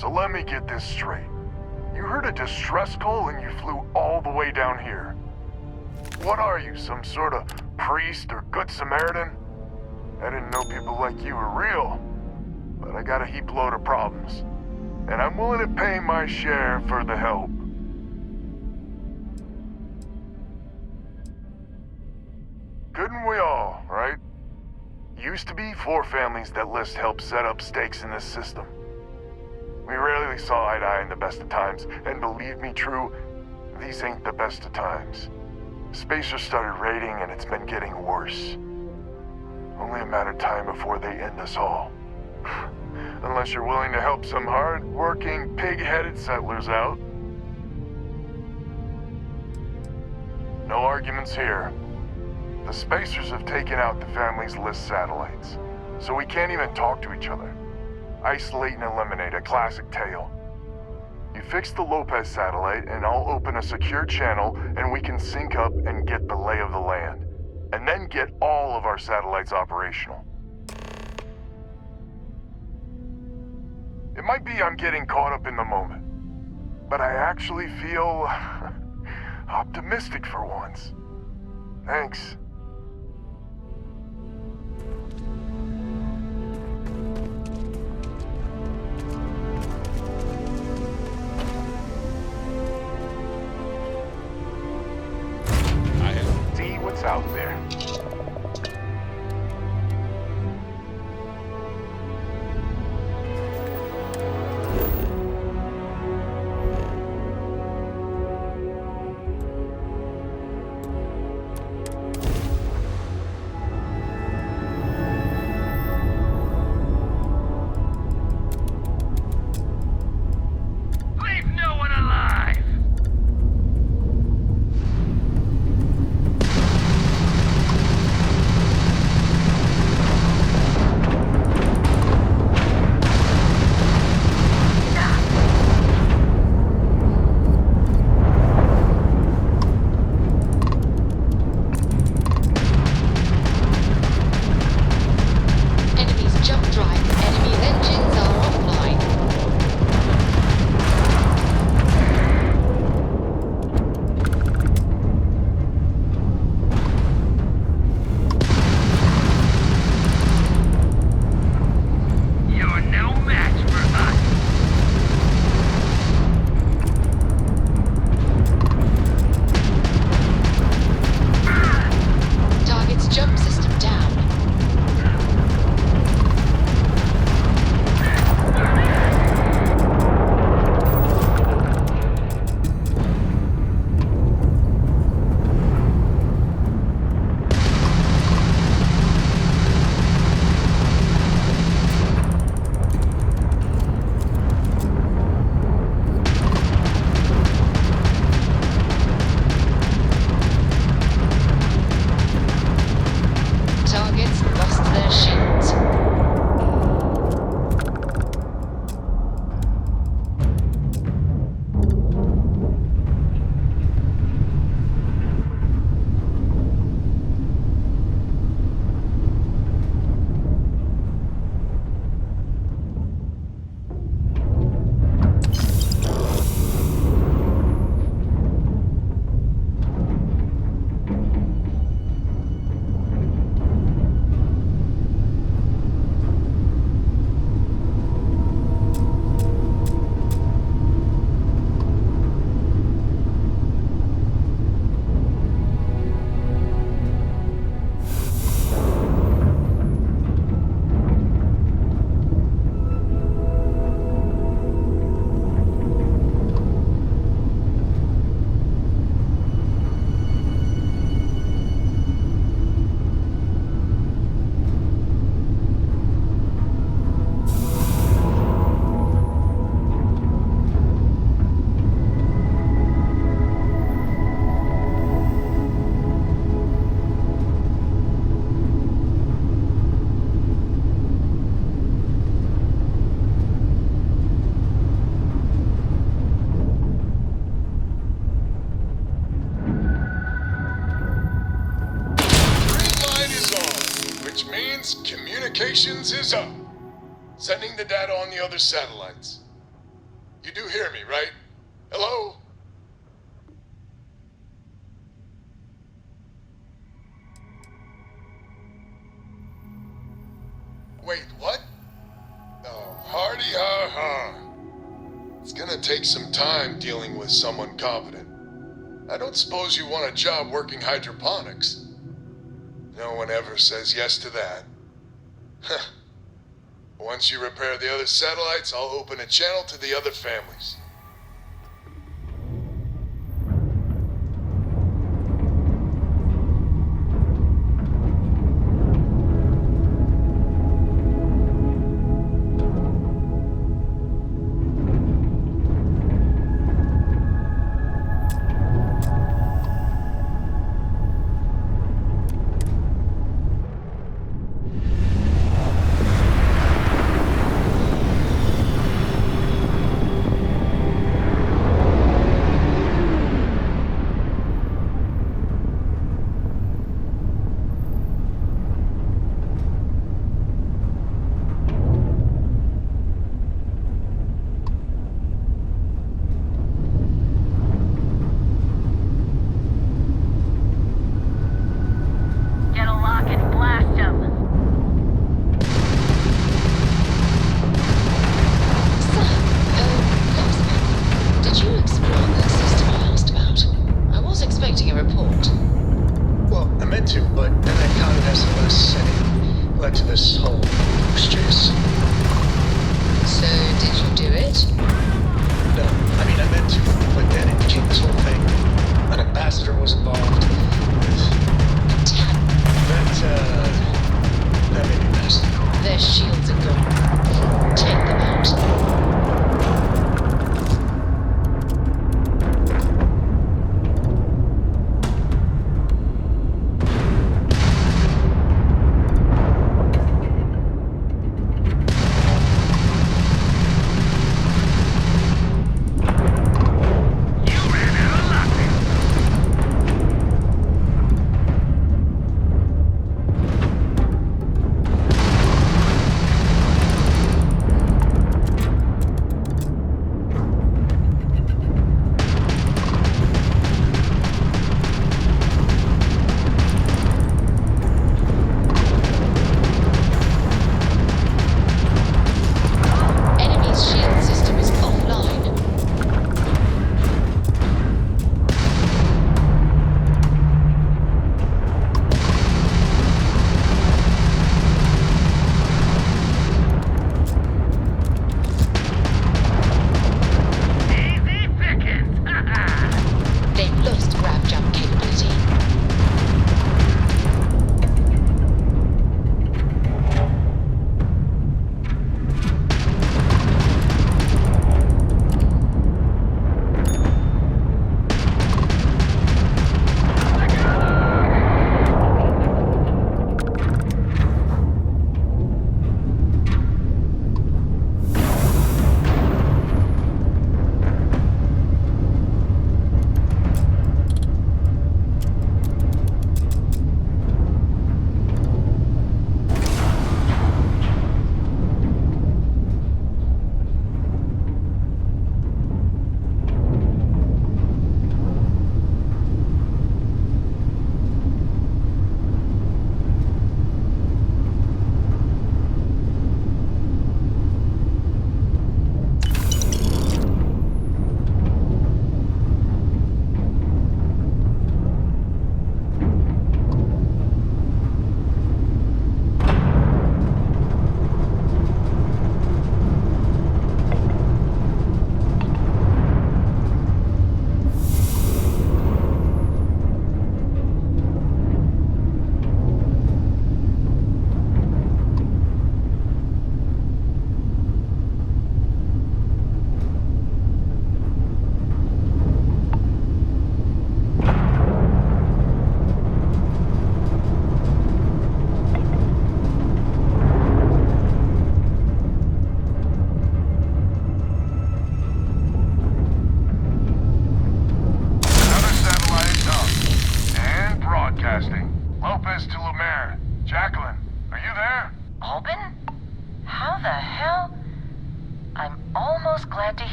So let me get this straight. You heard a distress call and you flew all the way down here. What are you, some sort of priest or good Samaritan? I didn't know people like you were real, but I got a heap load of problems. And I'm willing to pay my share for the help. Couldn't we all, right? Used to be 4 families that list help set up stakes in this system. We rarely saw eye to eye in the best of times, and believe me, True, these ain't the best of times. Spacers started raiding, and it's been getting worse. Only a matter of time before they end us all. Unless you're willing to help some hard-working, pig-headed settlers out. No arguments here. The Spacers have taken out the family's list satellites, so we can't even talk to each other. Isolate and eliminate, a classic tale. You fix the Lopez satellite, and I'll open a secure channel, and we can sync up and get the lay of the land. And then get all of our satellites operational. It might be I'm getting caught up in the moment, but I actually feel optimistic for once. Thanks. See what's out there. Communications is up. Sending the data on the other satellites. You do hear me, right? Hello? Wait, what? Oh, hardy ha ha. It's gonna take some time dealing with someone competent. I don't suppose you want a job working hydroponics. No one ever says yes to that. Huh. Once you repair the other satellites, I'll open a channel to the other families.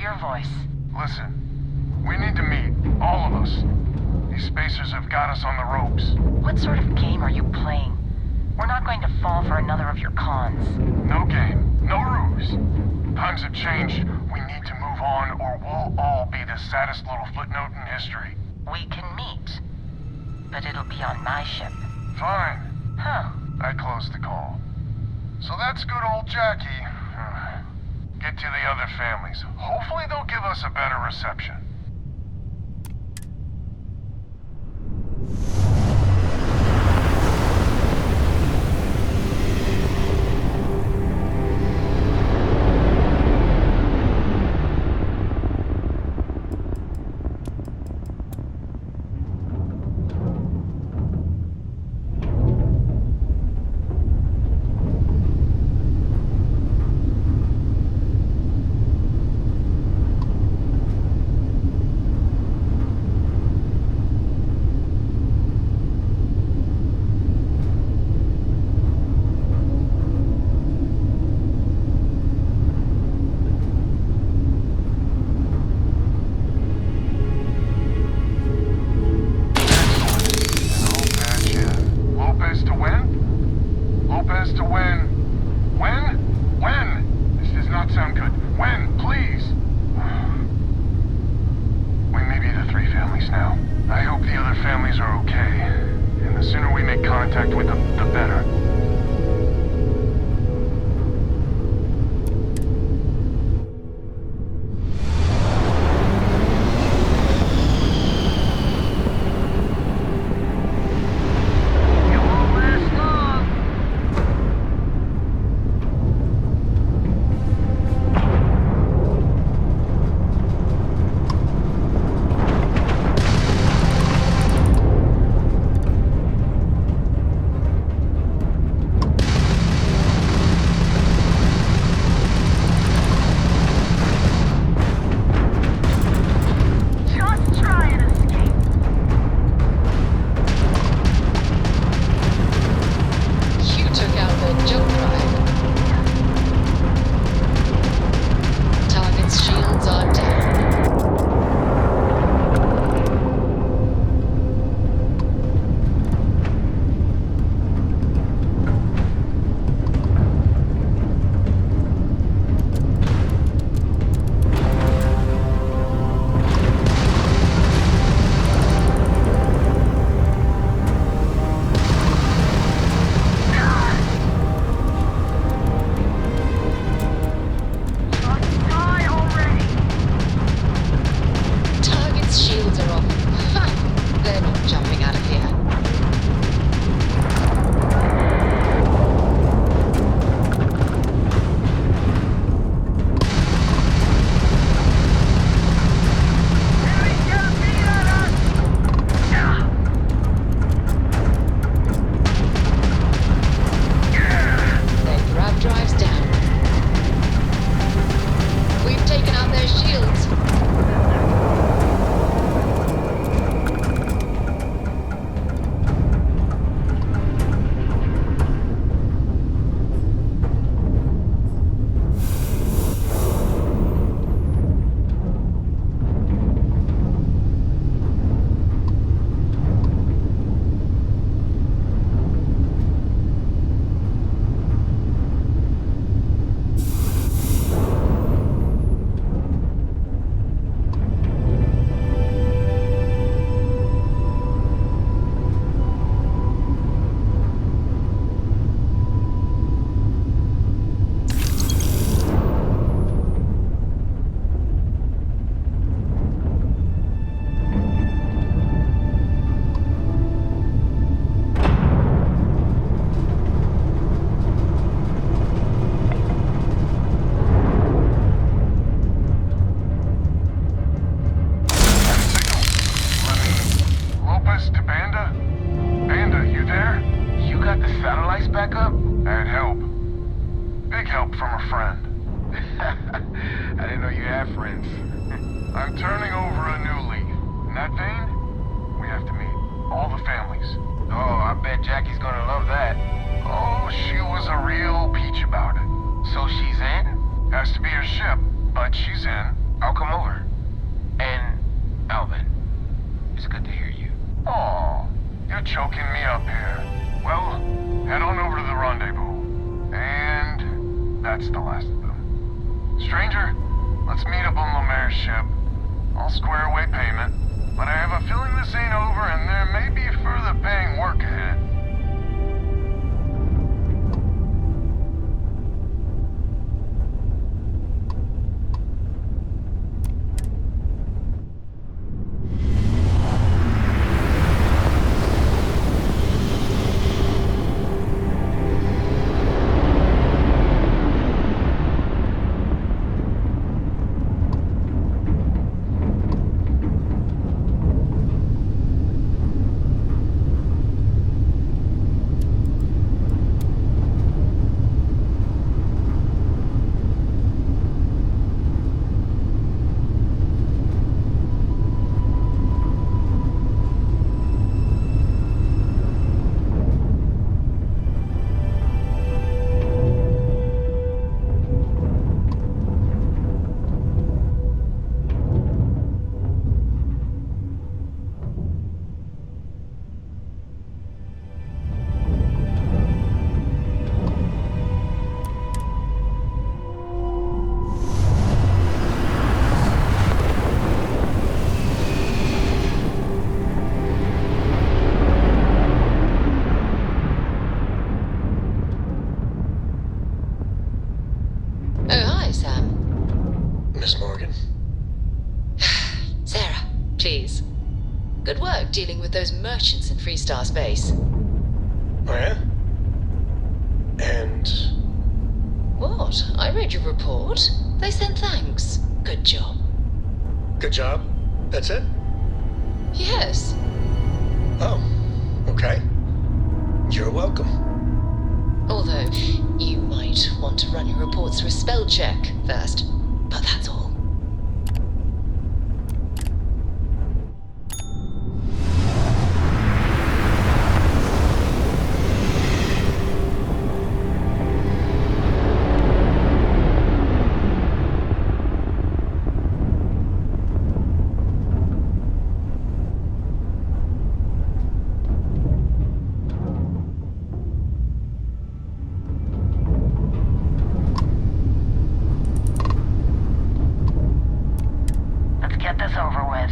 your voice. Listen, we need to meet, all of us. These spacers have got us on the ropes. What sort of game are you playing? We're not going to fall for another of your cons. No game, no ruse. Times have changed. We need to move on, or we'll all be the saddest little footnote in history. We can meet, but it'll be on my ship. Fine. Huh. I closed the call. So that's good old Jackie. Get to the other families. Hopefully they'll give us a better reception. I'm turning over a new leaf. In that vein, we have to meet all the families. Oh, I bet Jackie's gonna love that. Oh, she was a real peach about it. So she's in? Has to be her ship, but she's in. I'll come over. And, Alvin, it's good to hear you. Oh, you're choking me up here. Well, head on over to the rendezvous. And that's the last of them. Stranger, let's meet up on Lemaire's ship. I'll square away payment, but I have a feeling this ain't over and there may be further paying work ahead. Miss Morgan? Sarah, please. Good work dealing with those merchants in Freestar Space. Oh, yeah? And... What? I read your report. They sent thanks. Good job. Good job? That's it? Yes. Oh, okay. You're welcome. Although, you might want to run your reports through a spell check first. But that's all. Get this over with.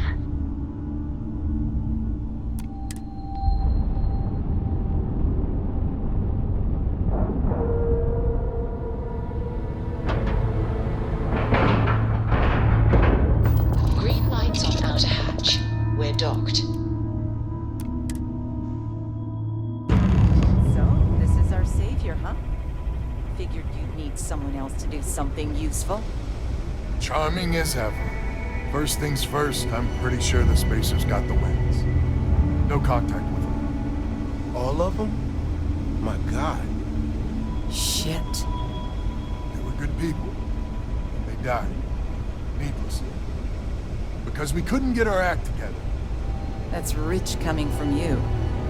Green lights on outer hatch. We're docked. So, this is our savior, huh? Figured you'd need someone else to do something useful. Charming as ever. First things first, I'm pretty sure the Spacers got the wins. No contact with them. All of them? My God. Shit. They were good people. And they died. Needlessly. Because we couldn't get our act together. That's rich coming from you.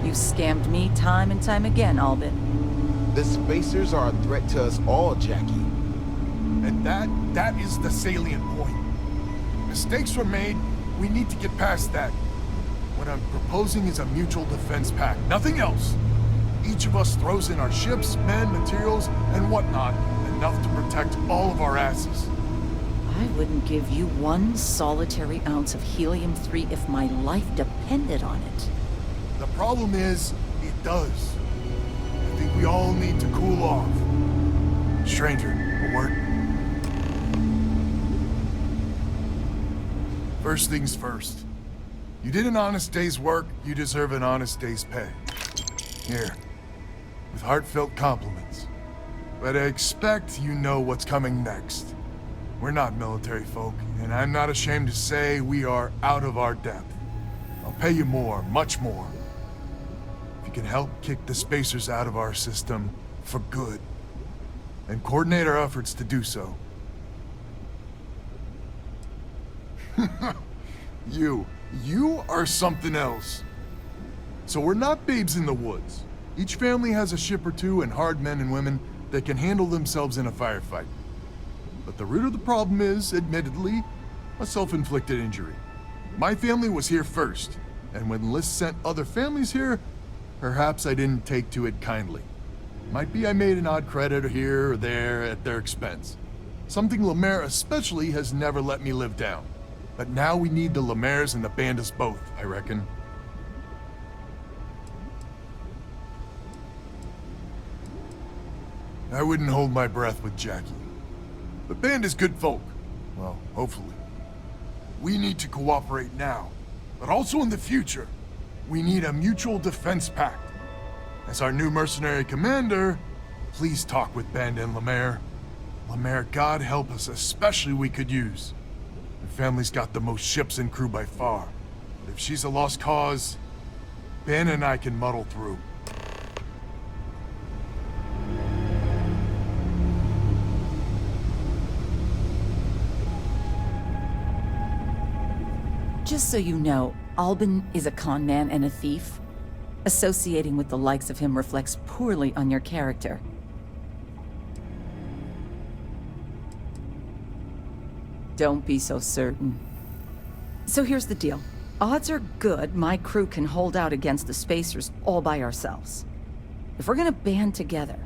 You scammed me time and time again, Albin. The Spacers are a threat to us all, Jackie. And that is the salient point. Mistakes were made, we need to get past that. What I'm proposing is a mutual defense pact, nothing else. Each of us throws in our ships, men, materials, and whatnot, enough to protect all of our asses. I wouldn't give you one solitary ounce of helium-3 if my life depended on it. The problem is, it does. I think we all need to cool off. Stranger, a word? First things first. You did an honest day's work, you deserve an honest day's pay. Here, with heartfelt compliments. But I expect you know what's coming next. We're not military folk, and I'm not ashamed to say we are out of our depth. I'll pay you more, much more. If you can help kick the Spacers out of our system for good, and coordinate our efforts to do so. You are something else. So we're not babes in the woods. Each family has a ship or two and hard men and women that can handle themselves in a firefight. But the root of the problem is, admittedly, A self-inflicted injury. My family was here first, and when List sent other families here, perhaps I didn't take to it kindly. Might be I made an odd credit here or there at their expense. Something Lemaire especially has never let me live down. But now we need the Lemaires and the Bandits both, I reckon. I wouldn't hold my breath with Jackie. The band is good folk. Well, hopefully. We need to cooperate now, but also in the future. We need a mutual defense pact. As our new mercenary commander, please talk with Bandit and Lemaire. Lemaire, God help us, especially we could use. Her family's got the most ships and crew by far. But if she's a lost cause, Ben and I can muddle through. Just so you know, Albin is a con man and a thief. Associating with the likes of him reflects poorly on your character. Don't be so certain. So here's the deal. Odds are good my crew can hold out against the Spacers all by ourselves. If we're gonna band together,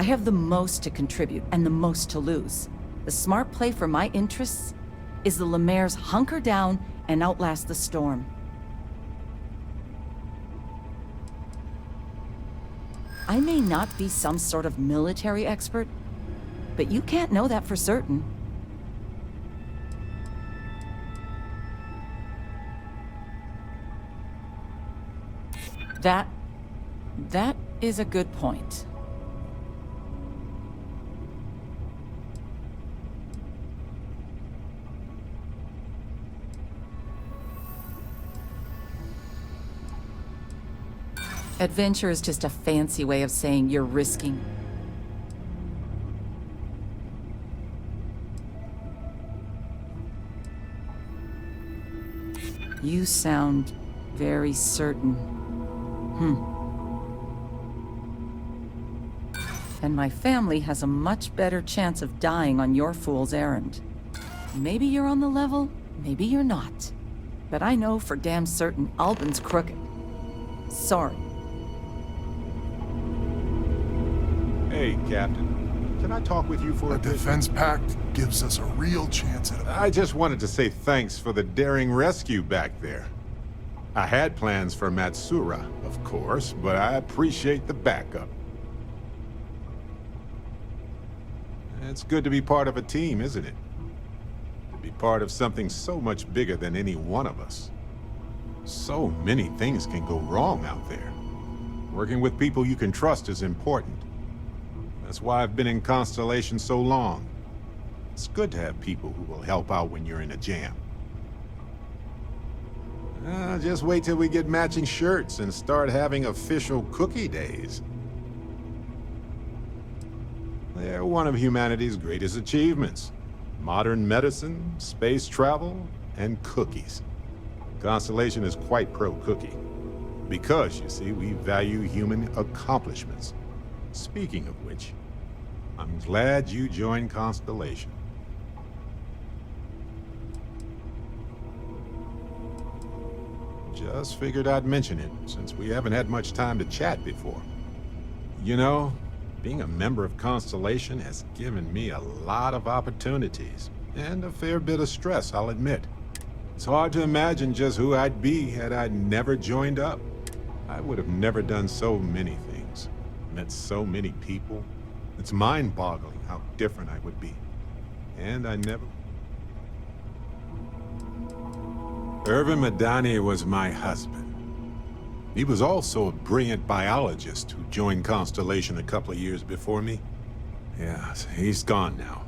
I have the most to contribute and the most to lose. The smart play for my interests is the Lemaire's hunker down and outlast the storm. I may not be some sort of military expert, but you can't know that for certain. That is a good point. Adventure is just a fancy way of saying you're risking. You sound very certain. And my family has a much better chance of dying on your fool's errand. Maybe you're on the level, maybe you're not. But I know for damn certain Albin's crooked. Sorry. Hey, Captain. Can I talk with you for a A bit? defense pact gives us a real chance at a... I just wanted to say thanks for the daring rescue back there. I had plans for Matsura, of course, but I appreciate the backup. It's good to be part of a team, isn't it? To be part of something so much bigger than any one of us. So many things can go wrong out there. Working with people you can trust is important. That's why I've been in Constellation so long. It's good to have people who will help out when you're in a jam. Just wait till we get matching shirts and start having official cookie days. They're one of humanity's greatest achievements. Modern medicine, space travel, and cookies. Constellation is quite pro-cookie. Because, you see, we value human accomplishments. Speaking of which, I'm glad you joined Constellation. Just figured I'd mention it, since we haven't had much time to chat before. You know, being a member of Constellation has given me a lot of opportunities, and a fair bit of stress, I'll admit. It's hard to imagine just who I'd be had I never joined up. I would have never done so many things, met so many people. It's mind-boggling how different I would be. And I never... Irvin Madani was my husband. He was also a brilliant biologist who joined Constellation a couple of years before me. Yeah, he's gone now.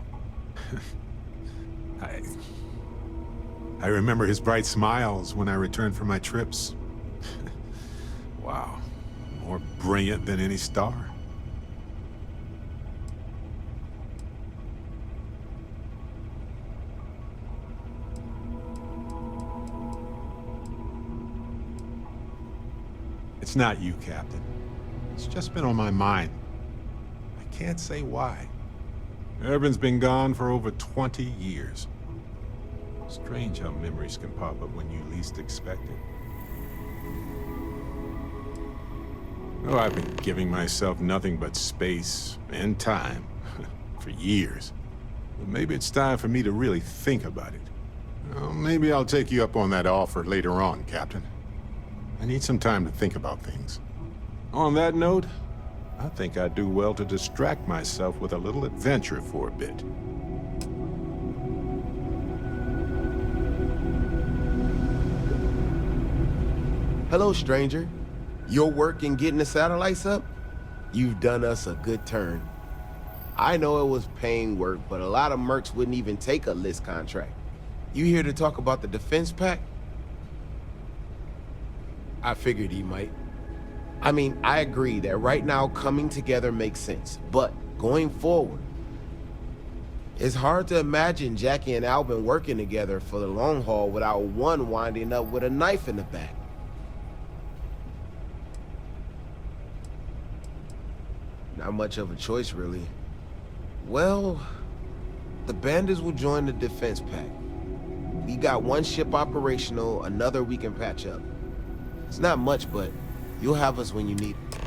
I remember his bright smiles when I returned from my trips. Wow, more brilliant than any star. It's not you, Captain. It's just been on my mind. I can't say why. Irvin's been gone for over 20 years. Strange how memories can pop up when you least expect it. Oh, I've been giving myself nothing but space and time for years. But maybe it's time for me to really think about it. Well, maybe I'll take you up on that offer later on, Captain. I need some time to think about things. On that note, I think I'd do well to distract myself with a little adventure for a bit. Hello, stranger. Your work in getting the satellites up? You've done us a good turn. I know it was paying work, but a lot of mercs wouldn't even take a list contract. You here to talk about the defense pack? I figured he might. I mean, I agree that right now coming together makes sense, but going forward, it's hard to imagine Jackie and Albin working together for the long haul without one winding up with a knife in the back. Not much of a choice, really. Well, the bandits will join the defense pack. We got one ship operational, another we can patch up. It's not much, but you'll have us when you need it.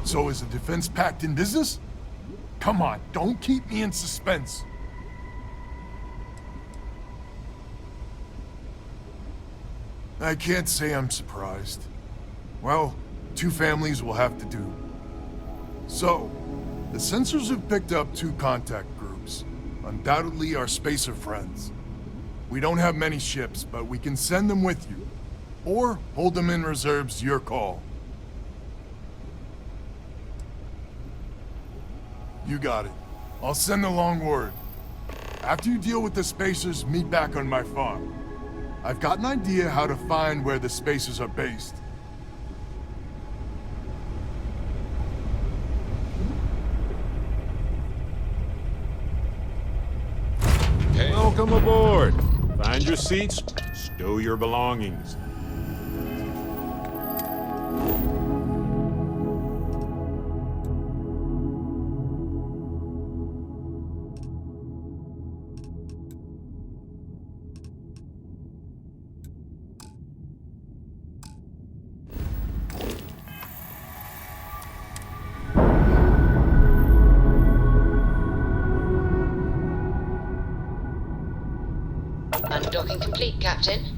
So is the defense pact in business? Come on, don't keep me in suspense. I can't say I'm surprised. Well, two families will have to do. So, the sensors have picked up two contact groups. Undoubtedly our spacer friends. We don't have many ships, but we can send them with you. Or hold them in reserves, your call. You got it. I'll send along word. After you deal with the spacers, meet back on my farm. I've got an idea how to find where the spacers are based. Welcome aboard. Find your seats, stow your belongings. Undocking complete, Captain.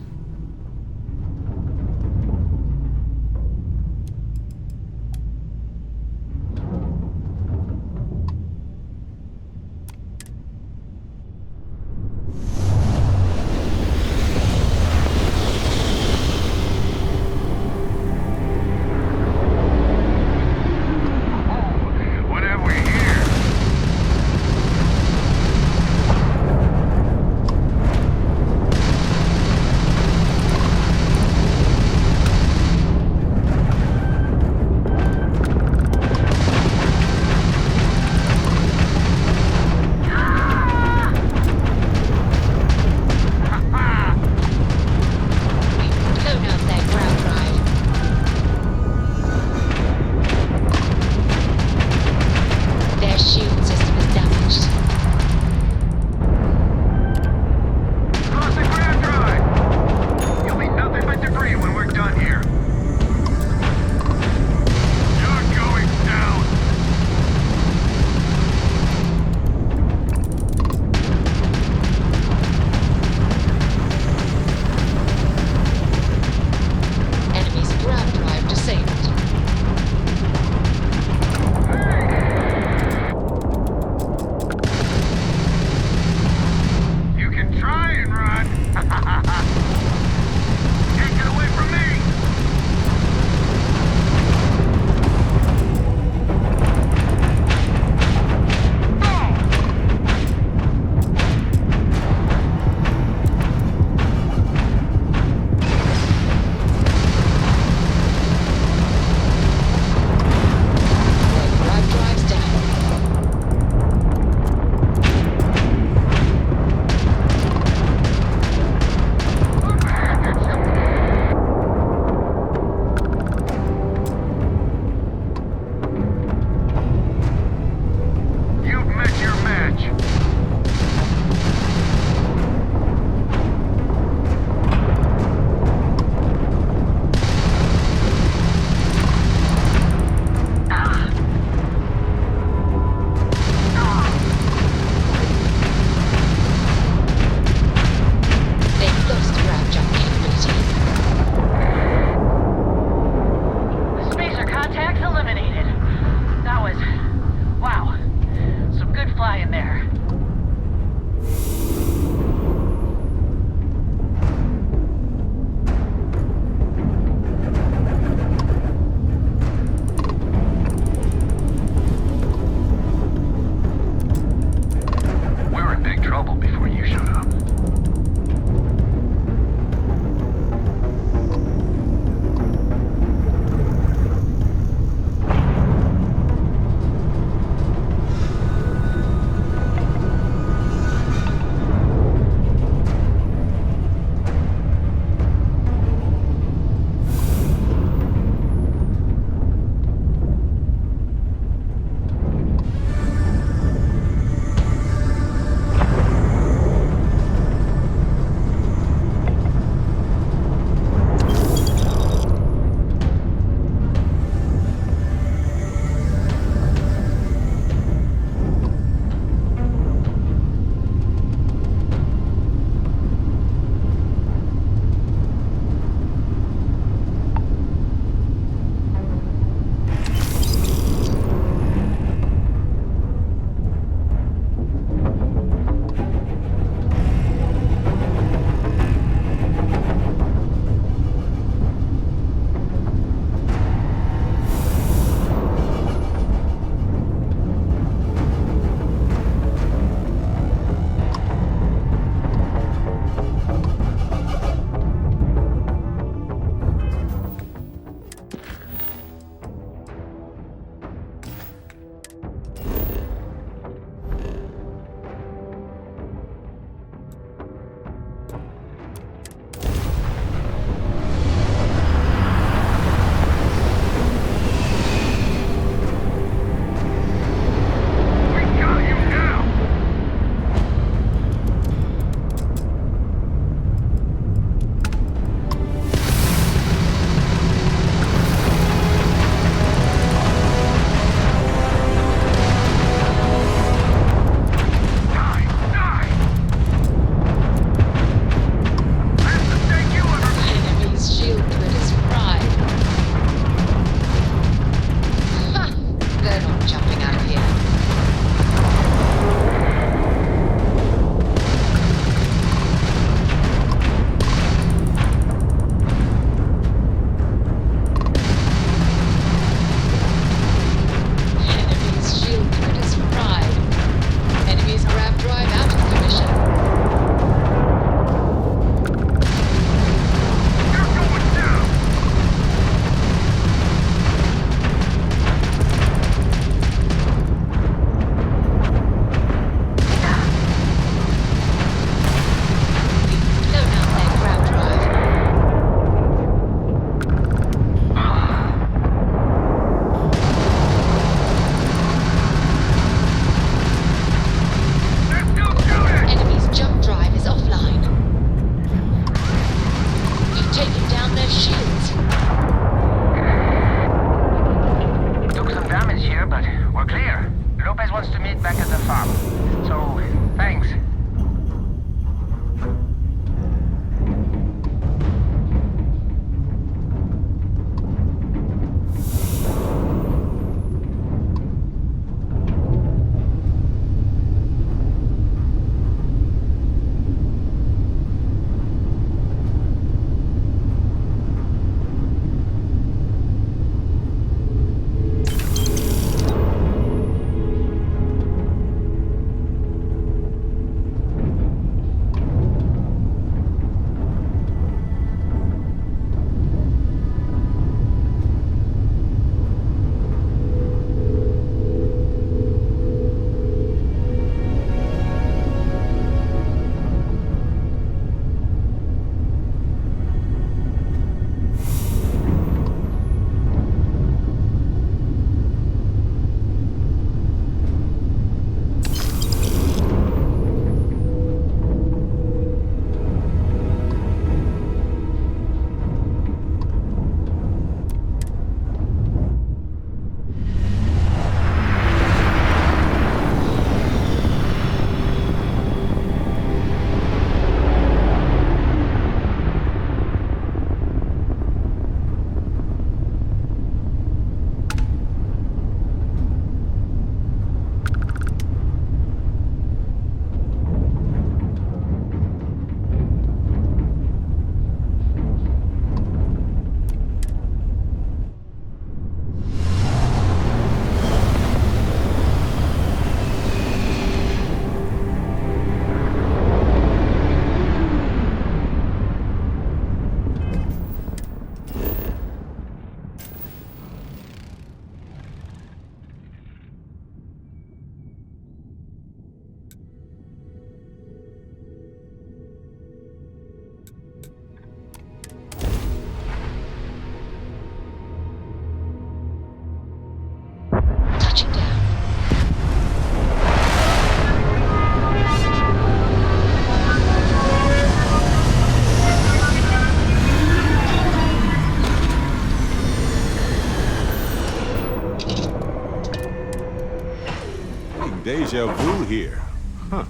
Deja vu here. Huh.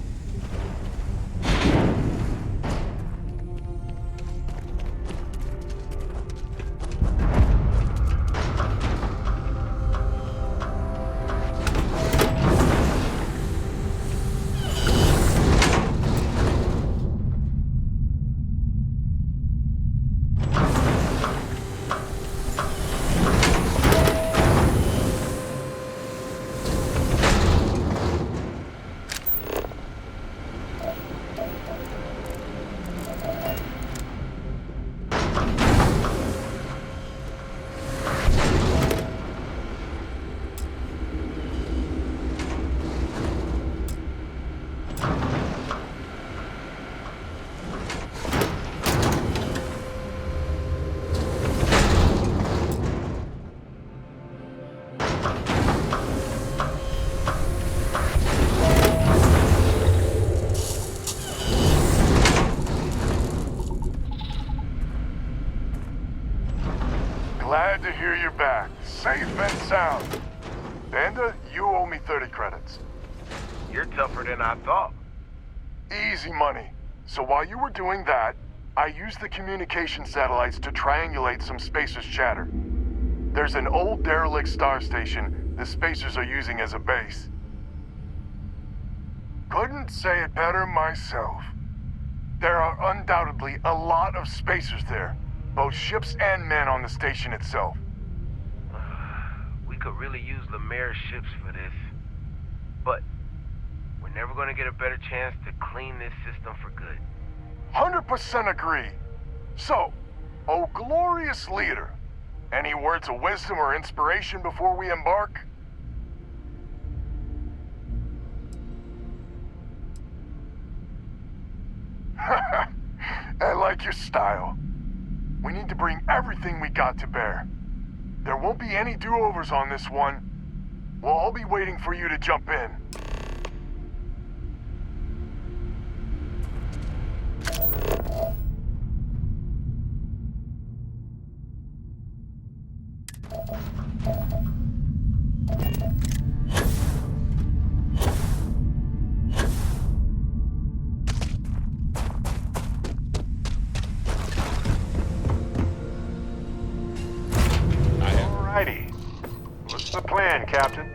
Glad to hear you're back, safe and sound. Vanda, you owe me 30 credits. You're tougher than I thought. Easy money. So while you were doing that, I used the communication satellites to triangulate some Spacers chatter. There's an old derelict star station the Spacers are using as a base. Couldn't say it better myself. There are undoubtedly a lot of Spacers there, both ships and men on the station itself. We could really use Lemaire's ships for this. But we're never going to get a better chance to clean this system for good. 100% agree. So, oh glorious leader, any words of wisdom or inspiration before we embark? I like your style. We need to bring everything we got to bear. There won't be any do-overs on this one. We'll all be waiting for you to jump in. Alrighty. What's the plan, Captain?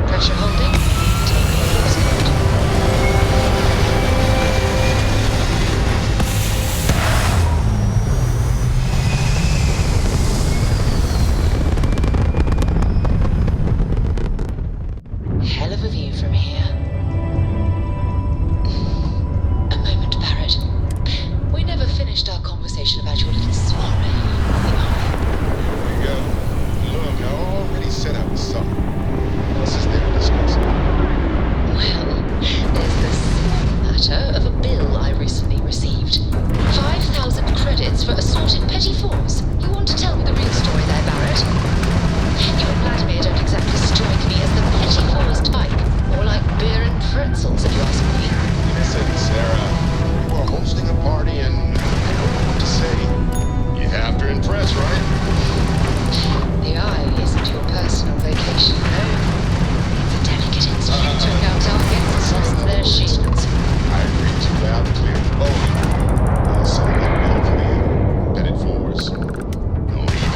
Pressure holding. Take course code. Hell of a view from here. A moment, Barrett. We never finished our conversation about your little soiree. Here we go. Look, I already said I was sorry. What else is there to discuss? Well, there's the small matter of a bill I recently received. 5,000 credits for assorted petty fours. You want to tell me the real story there, Barrett? You and Vladimir don't exactly strike me as the petty fours type. More like beer and pretzels, if you ask me. Listen, Sarah, you are hosting a party and I don't know what to say. You have to impress, right? The eye isn't your personal vacation, no. It's a delicate instrument to count targets and their shipments. I read you loud and clear. Oh, I'll send that bill for the petted fours. Don't even.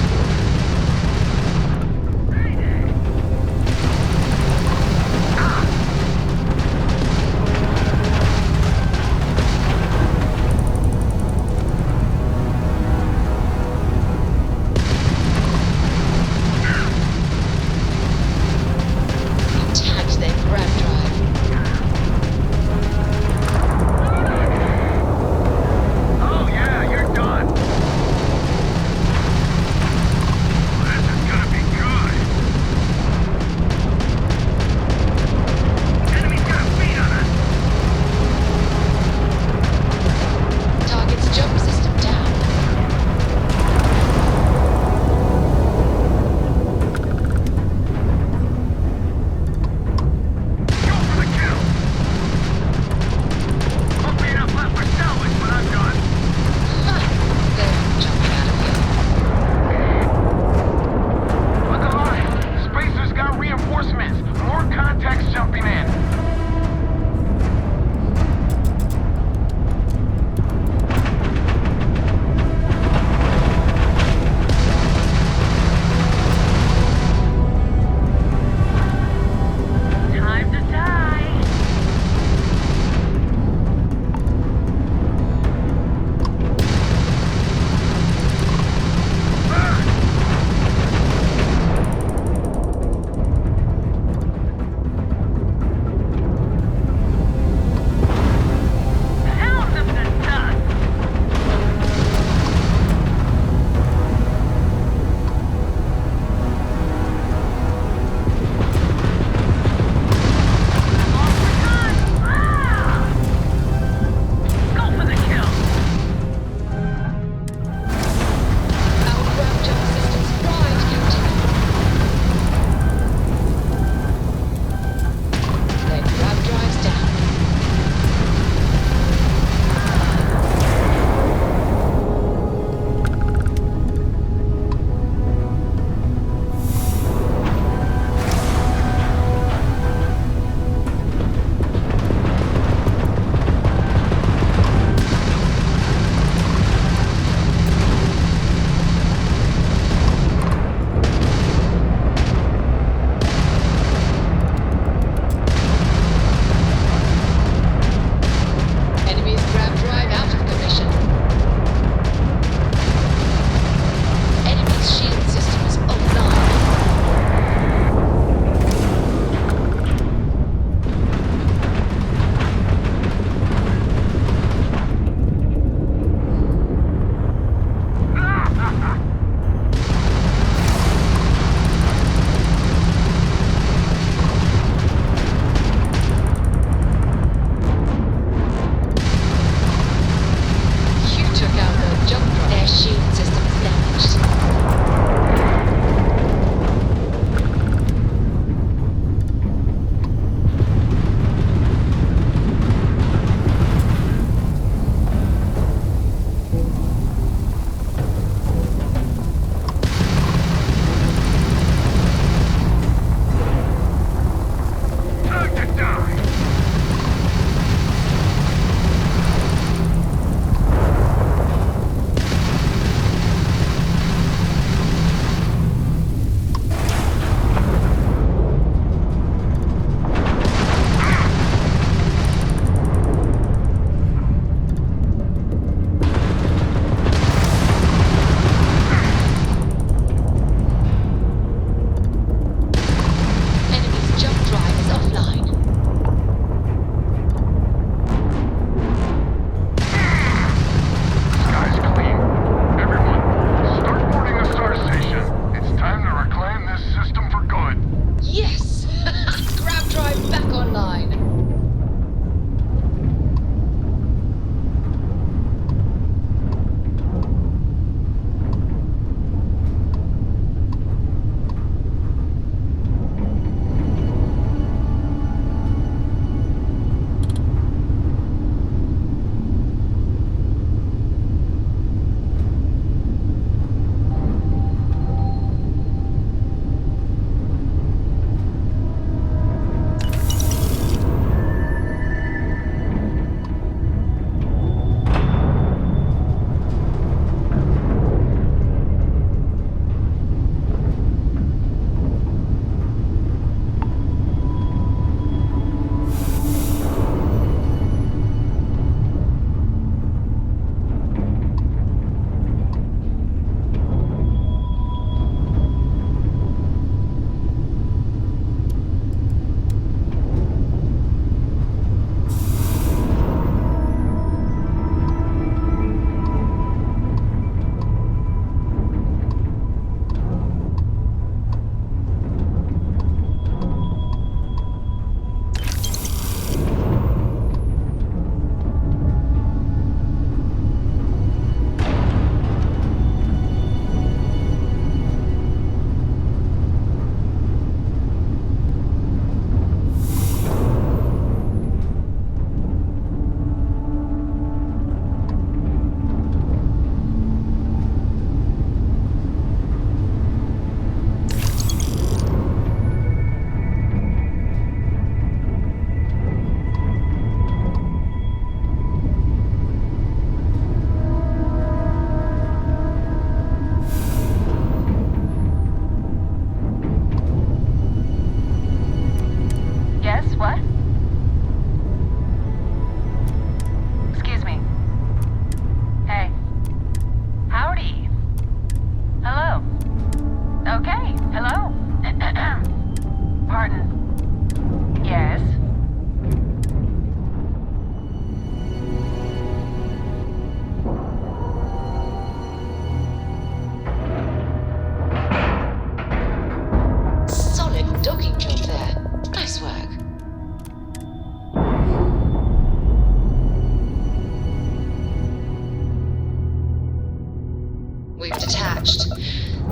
we've detached.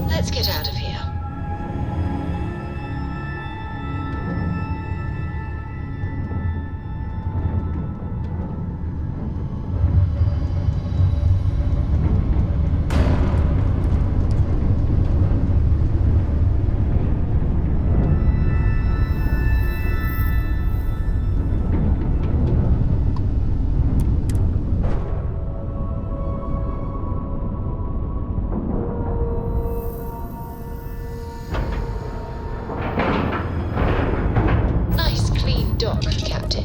Let's get out of here. Nice clean dock, Captain.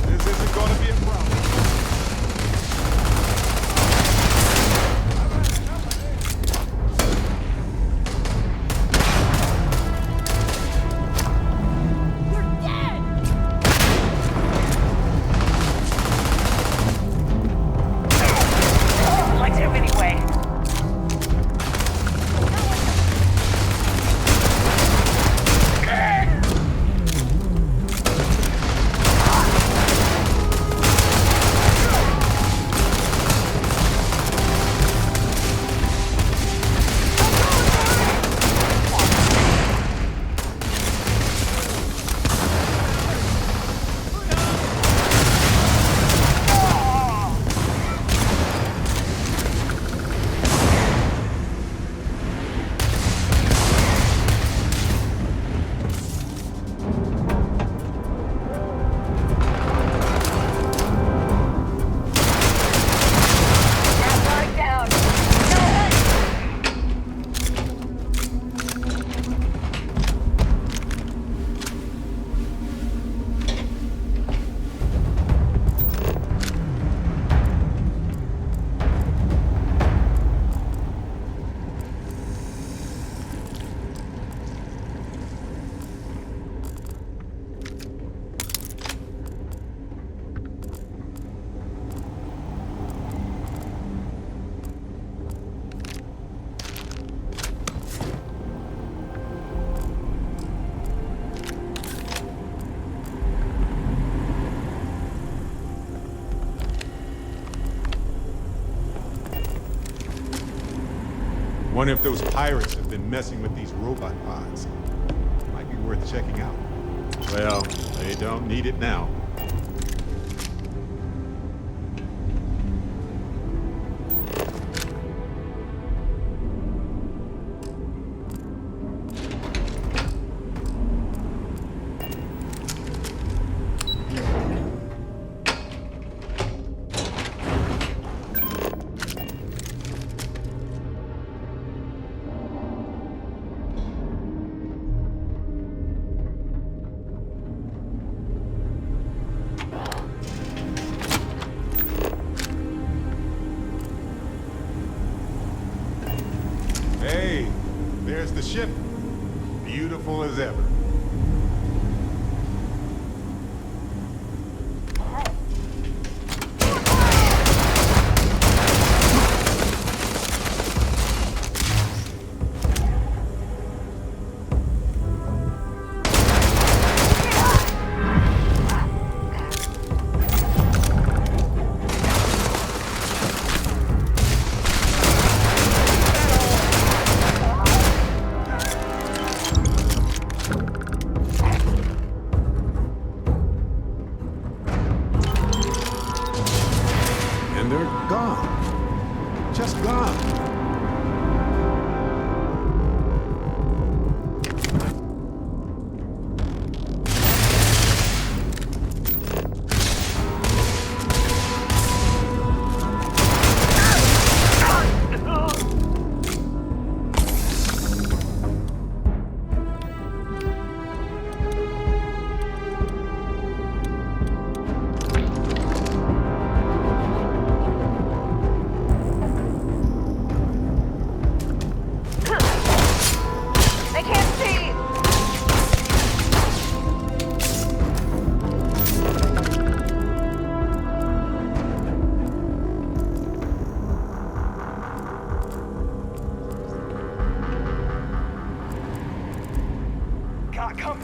This isn't gonna be a problem. Let's him anyway. Wonder if those pirates have been messing with these robot pods. Might be worth checking out. Well, they don't need it now. Hey, there's the ship. Beautiful as ever. And they're gone. Just gone.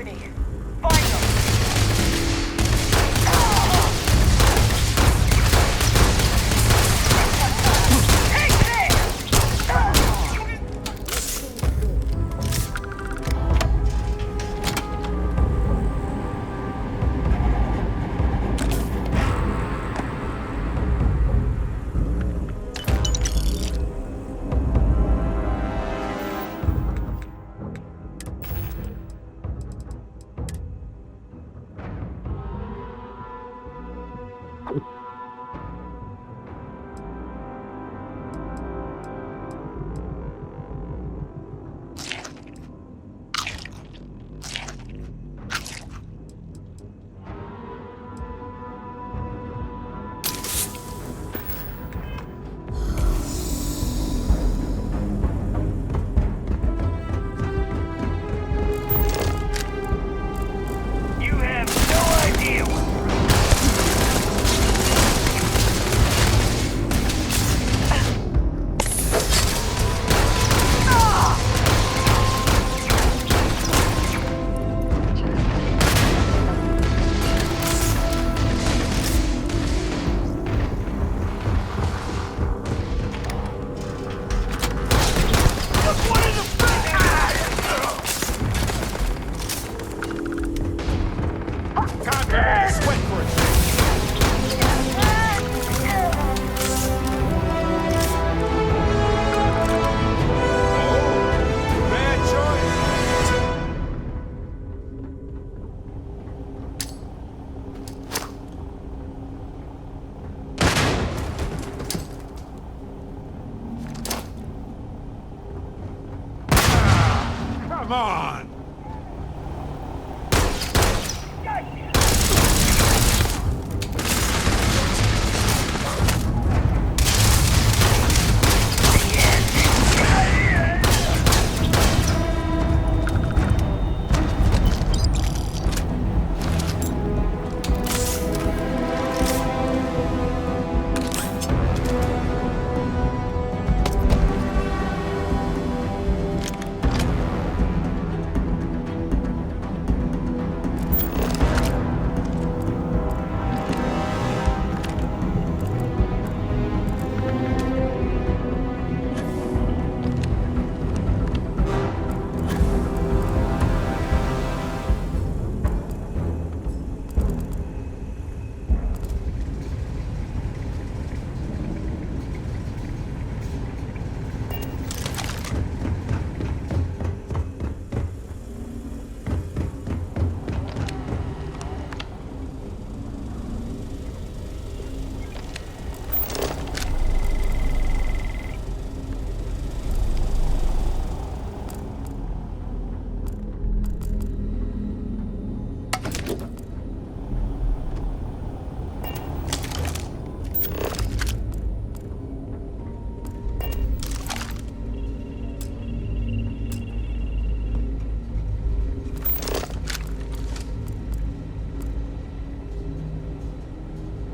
company. Find them. Take this! You have no idea what Come on!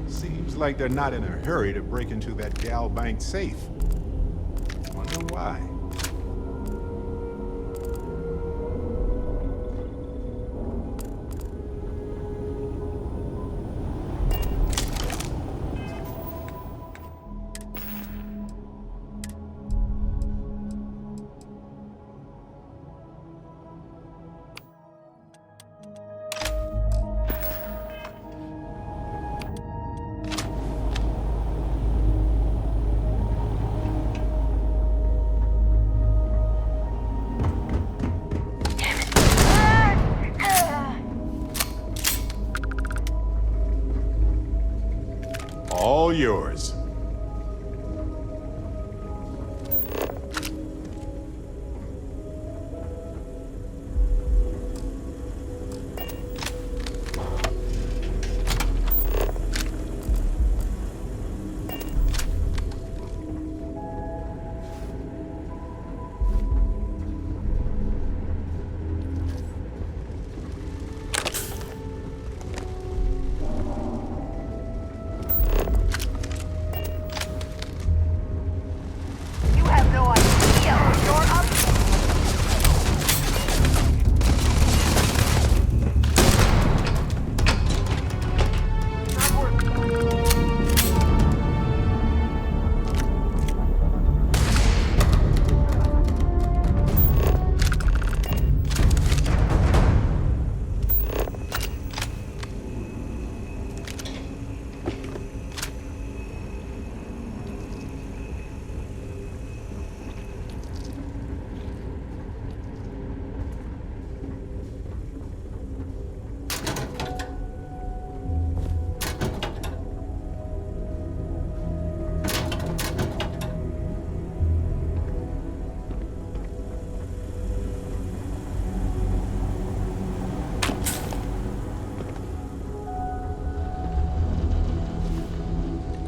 Seems like they're not in a hurry to break into that Gal Bank safe. Wonder why.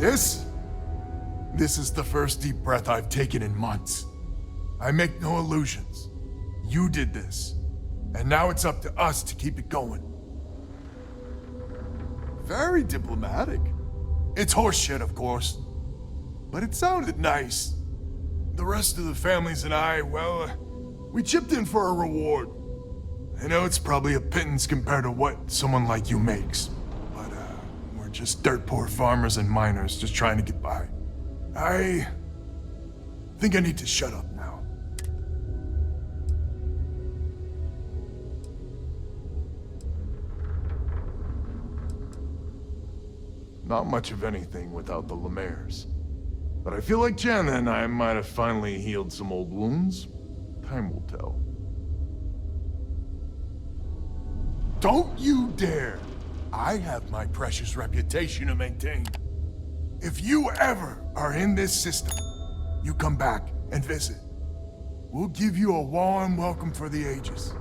This is the first deep breath I've taken in months. I make no illusions. You did this, and now it's up to us to keep it going. Very diplomatic. It's horseshit, of course, but it sounded nice. The rest of the families and I, well, we chipped in for a reward. I know it's probably a pittance compared to what someone like you makes, but we're just dirt poor farmers and miners just trying to get by. I think I need to shut up now. Not much of anything without the Lemaire's. But I feel like Jana and I might have finally healed some old wounds. Time will tell. Don't you dare! I have my precious reputation to maintain. If you ever are in this system, you come back and visit. We'll give you a warm welcome for the ages.